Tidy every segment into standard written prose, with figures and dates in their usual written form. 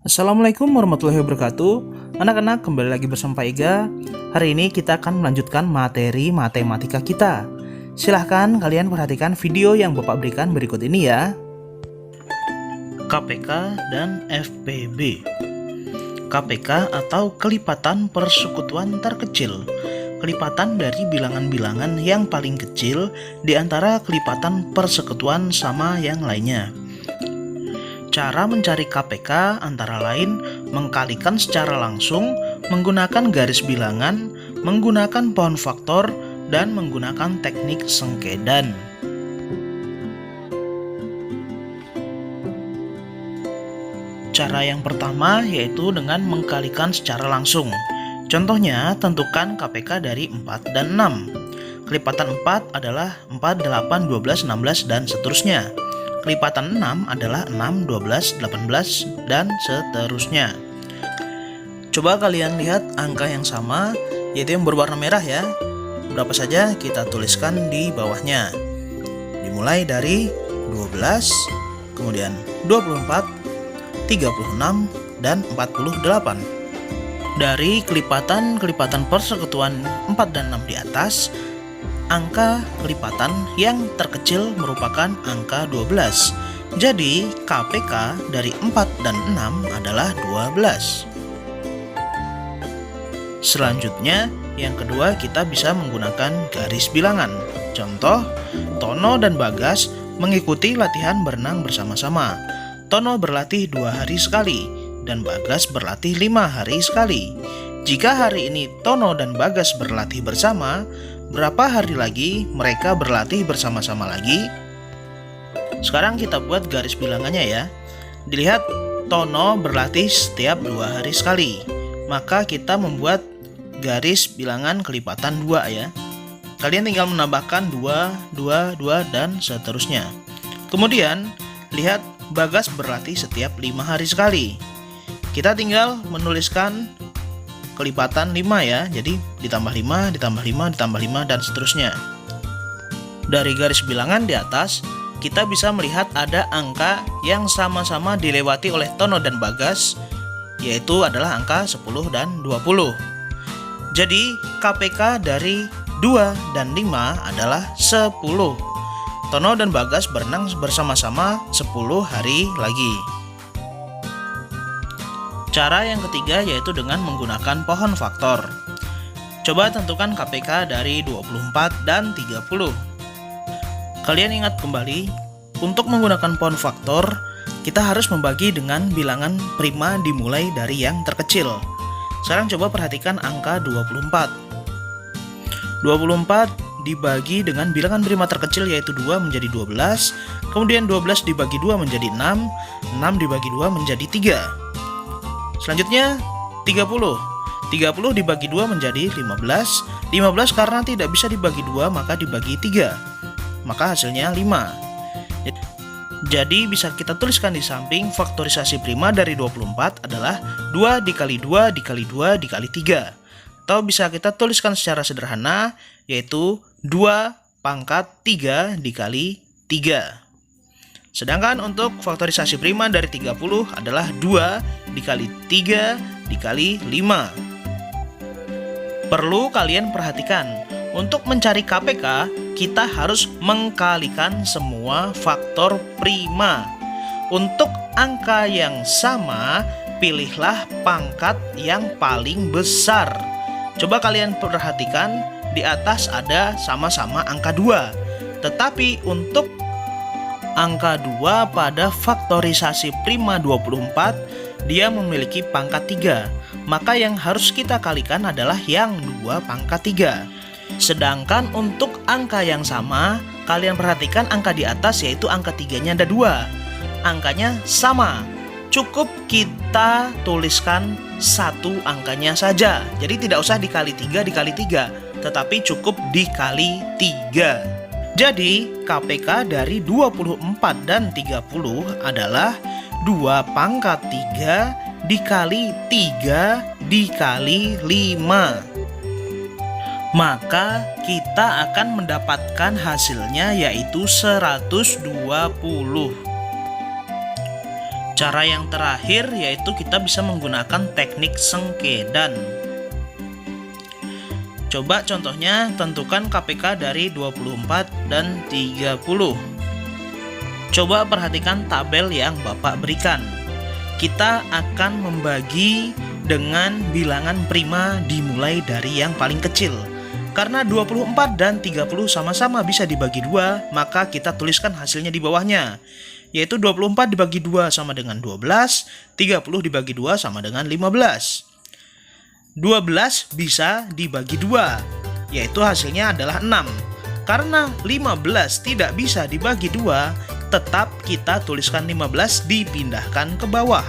Assalamualaikum warahmatullahi wabarakatuh. Anak-anak, kembali lagi bersama Pak Ega. Hari ini kita akan melanjutkan materi matematika kita. Silahkan kalian perhatikan video yang Bapak berikan berikut ini ya. KPK dan FPB. KPK atau kelipatan persekutuan terkecil. Kelipatan dari bilangan-bilangan yang paling kecil di antara kelipatan persekutuan sama yang lainnya. Cara mencari KPK antara lain mengkalikan secara langsung, menggunakan garis bilangan, menggunakan pohon faktor, dan menggunakan teknik sengkedan. Cara yang pertama yaitu dengan mengkalikan secara langsung. Contohnya, tentukan KPK dari 4 dan 6. Kelipatan 4 adalah 4, 8, 12, 16, dan seterusnya. Kelipatan 6 adalah 6, 12, 18, dan seterusnya. Coba kalian lihat angka yang sama, yaitu yang berwarna merah ya. Berapa saja kita tuliskan di bawahnya. Dimulai dari 12, kemudian 24, 36, dan 48. Dari kelipatan persekutuan 4 dan 6 di atas, angka kelipatan yang terkecil merupakan angka 12. Jadi, KPK dari 4 dan 6 adalah 12. Selanjutnya, yang kedua kita bisa menggunakan garis bilangan. Contoh, Tono dan Bagas mengikuti latihan berenang bersama-sama. Tono berlatih 2 hari sekali, dan Bagas berlatih 5 hari sekali. Jika hari ini Tono dan Bagas berlatih bersama, berapa hari lagi mereka berlatih bersama-sama lagi? Sekarang kita buat garis bilangannya ya. Dilihat, Tono berlatih setiap 2 hari sekali. Maka kita membuat garis bilangan kelipatan 2 ya. Kalian tinggal menambahkan 2, 2, 2, dan seterusnya. Kemudian, lihat Bagas berlatih setiap 5 hari sekali. Kita tinggal menuliskan kelipatan 5 ya, jadi ditambah 5, ditambah 5, ditambah 5, dan seterusnya. Dari garis bilangan di atas, kita bisa melihat ada angka yang sama-sama dilewati oleh Tono dan Bagas, yaitu adalah angka 10 dan 20. Jadi, KPK dari 2 dan 5 adalah 10. Tono dan Bagas berenang bersama-sama 10 hari lagi. Cara yang ketiga yaitu dengan menggunakan pohon faktor. Coba tentukan KPK dari 24 dan 30. Kalian ingat kembali, untuk menggunakan pohon faktor, kita harus membagi dengan bilangan prima dimulai dari yang terkecil. Sekarang coba perhatikan angka 24. 24 dibagi dengan bilangan prima terkecil yaitu 2 menjadi 12. Kemudian 12 dibagi 2 menjadi 6. 6 dibagi 2 menjadi 3. Selanjutnya 30. 30 dibagi 2 menjadi 15. 15 karena tidak bisa dibagi 2 maka dibagi 3. Maka hasilnya 5. Jadi bisa kita tuliskan di samping faktorisasi prima dari 24 adalah 2 dikali 2 dikali 2 dikali 3. Atau bisa kita tuliskan secara sederhana yaitu 2 pangkat 3 dikali 3. Sedangkan untuk faktorisasi prima dari 30 adalah 2 dikali 3 dikali 5. Perlu kalian perhatikan, untuk mencari KPK, kita harus mengkalikan semua faktor prima. Untuk angka yang sama, pilihlah pangkat yang paling besar. Coba kalian perhatikan, di atas ada sama-sama angka 2. Tetapi untuk angka 2 pada faktorisasi prima 24, dia memiliki pangkat 3. Maka yang harus kita kalikan adalah yang 2 pangkat 3. Sedangkan untuk angka yang sama, kalian perhatikan angka di atas yaitu angka 3-nya ada 2. Angkanya sama. Cukup kita tuliskan satu angkanya saja. Jadi tidak usah dikali 3 dikali 3, tetapi cukup dikali 3. Jadi KPK dari 24 dan 30 adalah 2 pangkat 3 dikali 3 dikali 5. Maka kita akan mendapatkan hasilnya yaitu 120. Cara yang terakhir yaitu kita bisa menggunakan teknik sengkedan. Coba contohnya tentukan KPK dari 24 dan 30. Coba perhatikan tabel yang Bapak berikan. Kita akan membagi dengan bilangan prima dimulai dari yang paling kecil. Karena 24 dan 30 sama-sama bisa dibagi 2, maka kita tuliskan hasilnya di bawahnya. Yaitu 24 dibagi 2 sama dengan 12, 30 dibagi 2 sama dengan 15. 12 bisa dibagi 2, yaitu hasilnya adalah 6. Karena 15 tidak bisa dibagi 2, tetap kita tuliskan 15 dipindahkan ke bawah.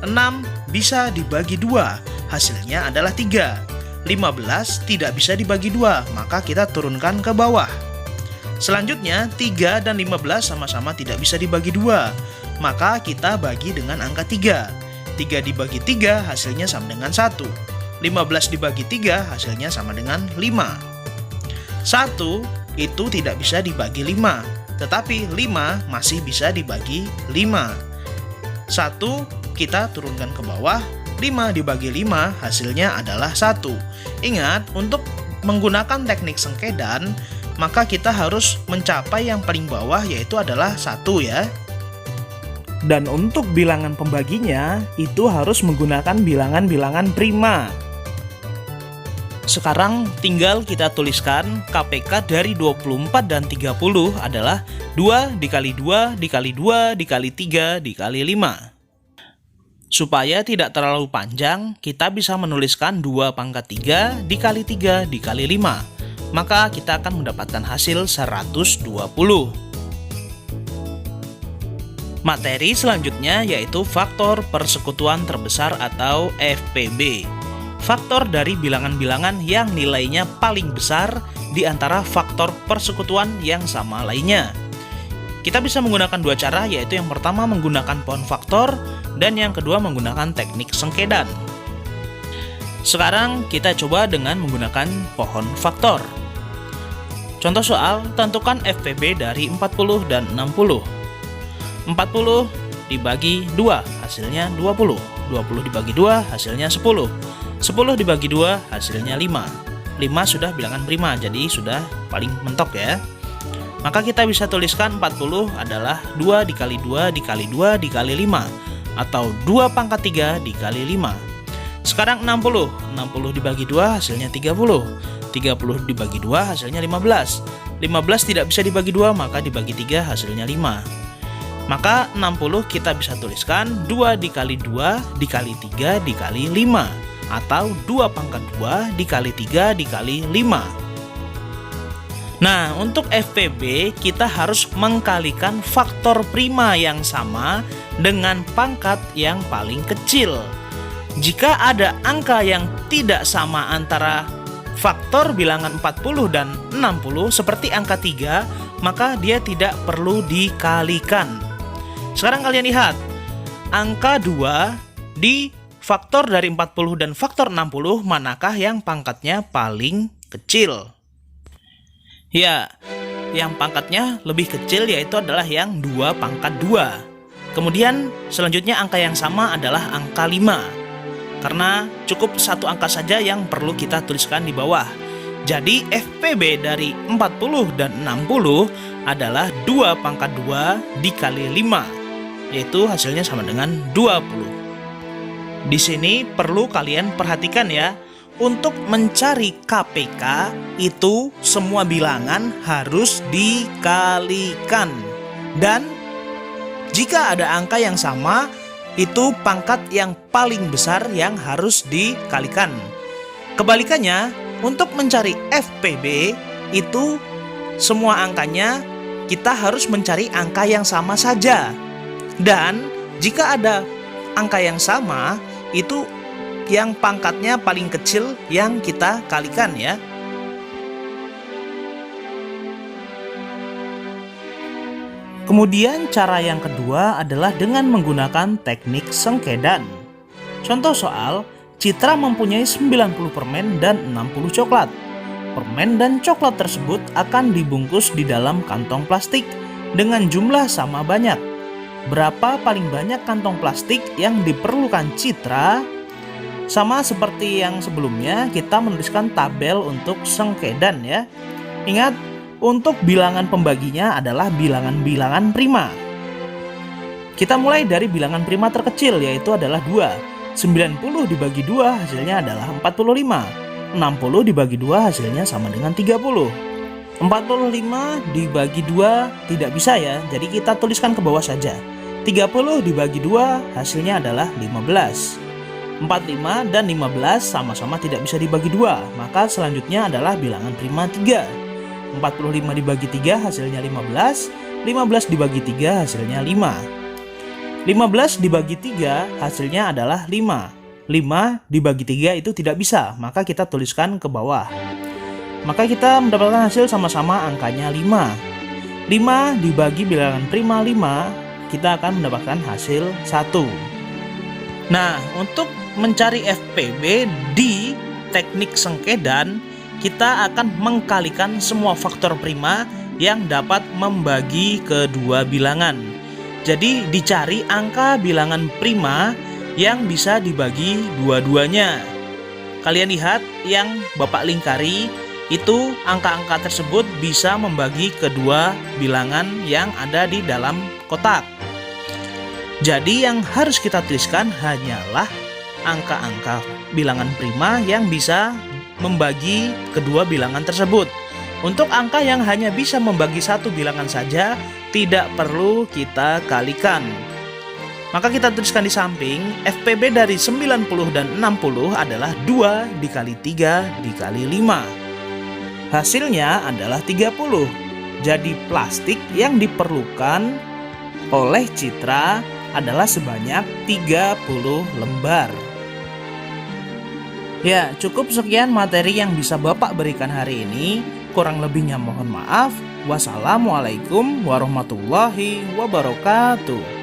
6 bisa dibagi 2, hasilnya adalah 3. 15 tidak bisa dibagi 2, maka kita turunkan ke bawah. Selanjutnya 3 dan 15 sama-sama tidak bisa dibagi 2, maka kita bagi dengan angka 3. 3 dibagi 3 hasilnya sama dengan 1. 15 dibagi 3 hasilnya sama dengan 5. 1 itu tidak bisa dibagi 5, tetapi 5 masih bisa dibagi 5. 1 kita turunkan ke bawah, 5 dibagi 5 hasilnya adalah 1. Ingat, untuk menggunakan teknik sengkedan, maka kita harus mencapai yang paling bawah yaitu adalah 1 ya. Dan untuk bilangan pembaginya itu harus menggunakan bilangan-bilangan prima. Sekarang tinggal kita tuliskan KPK dari 24 dan 30 adalah 2 dikali 2 dikali 2 dikali 3 dikali 5. Supaya tidak terlalu panjang, kita bisa menuliskan 2 pangkat 3 dikali 3 dikali 5. Maka kita akan mendapatkan hasil 120. Materi selanjutnya yaitu faktor persekutuan terbesar atau FPB. Faktor dari bilangan-bilangan yang nilainya paling besar di antara faktor persekutuan yang sama lainnya. Kita bisa menggunakan 2 cara, yaitu yang pertama menggunakan pohon faktor dan yang kedua menggunakan teknik sengkedan. Sekarang kita coba dengan menggunakan pohon faktor. Contoh soal, tentukan FPB dari 40 dan 60. 40 dibagi 2 hasilnya 20. 20 dibagi 2 hasilnya 10. 10 dibagi 2 hasilnya 5. 5 sudah bilangan prima, jadi sudah paling mentok ya. Maka kita bisa tuliskan 40 adalah 2 dikali 2 dikali 2 dikali 5, atau 2 pangkat 3 dikali 5. Sekarang 60. 60 dibagi 2 hasilnya 30. 30 dibagi 2 hasilnya 15. 15 tidak bisa dibagi 2, maka dibagi 3 hasilnya 5. Maka 60 kita bisa tuliskan 2 dikali 2 dikali 3 dikali 5, atau 2 pangkat 2 dikali 3 dikali 5. Nah, untuk FPB kita harus mengkalikan faktor prima yang sama dengan pangkat yang paling kecil. Jika ada angka yang tidak sama antara faktor bilangan 40 dan 60 seperti angka 3, maka dia tidak perlu dikalikan. Sekarang kalian lihat, angka 2 di faktor dari 40 dan faktor 60 manakah yang pangkatnya paling kecil? Ya, yang pangkatnya lebih kecil yaitu adalah yang 2 pangkat 2. Kemudian selanjutnya angka yang sama adalah angka 5. Karena cukup 1 angka saja yang perlu kita tuliskan di bawah. Jadi FPB dari 40 dan 60 adalah 2 pangkat 2 dikali 5, yaitu hasilnya sama dengan 20. Di sini perlu kalian perhatikan ya, untuk mencari KPK itu semua bilangan harus dikalikan. Dan jika ada angka yang sama, itu pangkat yang paling besar yang harus dikalikan. Kebalikannya, untuk mencari FPB itu semua angkanya kita harus mencari angka yang sama saja. Dan jika ada angka yang sama, itu yang pangkatnya paling kecil yang kita kalikan ya. Kemudian cara yang kedua adalah dengan menggunakan teknik sengkedan. Contoh soal, Citra mempunyai 90 permen dan 60 coklat. Permen dan coklat tersebut akan dibungkus di dalam kantong plastik dengan jumlah sama banyak. berapa paling banyak kantong plastik yang diperlukan Citra? Sama seperti yang sebelumnya, kita menuliskan tabel untuk sengkedan ya. Ingat, untuk bilangan pembaginya adalah bilangan-bilangan prima. Kita mulai dari bilangan prima terkecil, yaitu adalah 2. 90 dibagi 2 hasilnya adalah 45. 60 dibagi 2 hasilnya sama dengan 30. 45 dibagi 2 tidak bisa ya, jadi kita tuliskan ke bawah saja. 30 dibagi 2 hasilnya adalah 15. 45 dan 15 sama-sama tidak bisa dibagi 2, maka selanjutnya adalah bilangan prima 3. 45 dibagi 3 hasilnya 15, 15 dibagi 3 hasilnya 5. 15 dibagi 3 hasilnya adalah 5. 5 dibagi 3 itu tidak bisa, maka kita tuliskan ke bawah. Maka kita mendapatkan hasil sama-sama angkanya 5. 5 dibagi bilangan prima 5, kita akan mendapatkan hasil 1. Nah, untuk mencari FPB di teknik sengkedan, kita akan mengkalikan semua faktor prima yang dapat membagi kedua bilangan. Jadi dicari angka bilangan prima yang bisa dibagi dua-duanya. Kalian lihat yang Bapak lingkari, itu angka-angka tersebut bisa membagi kedua bilangan yang ada di dalam kotak. Jadi yang harus kita tuliskan hanyalah angka-angka bilangan prima yang bisa membagi kedua bilangan tersebut. Untuk angka yang hanya bisa membagi satu bilangan saja, tidak perlu kita kalikan. Maka kita tuliskan di samping, FPB dari 90 dan 60 adalah 2 dikali 3 dikali 5. Hasilnya adalah 30. Jadi plastik yang diperlukan oleh Citra adalah sebanyak 30 lembar. Ya, cukup sekian materi yang bisa Bapak berikan hari ini. Kurang lebihnya mohon maaf. Wassalamualaikum warahmatullahi wabarakatuh.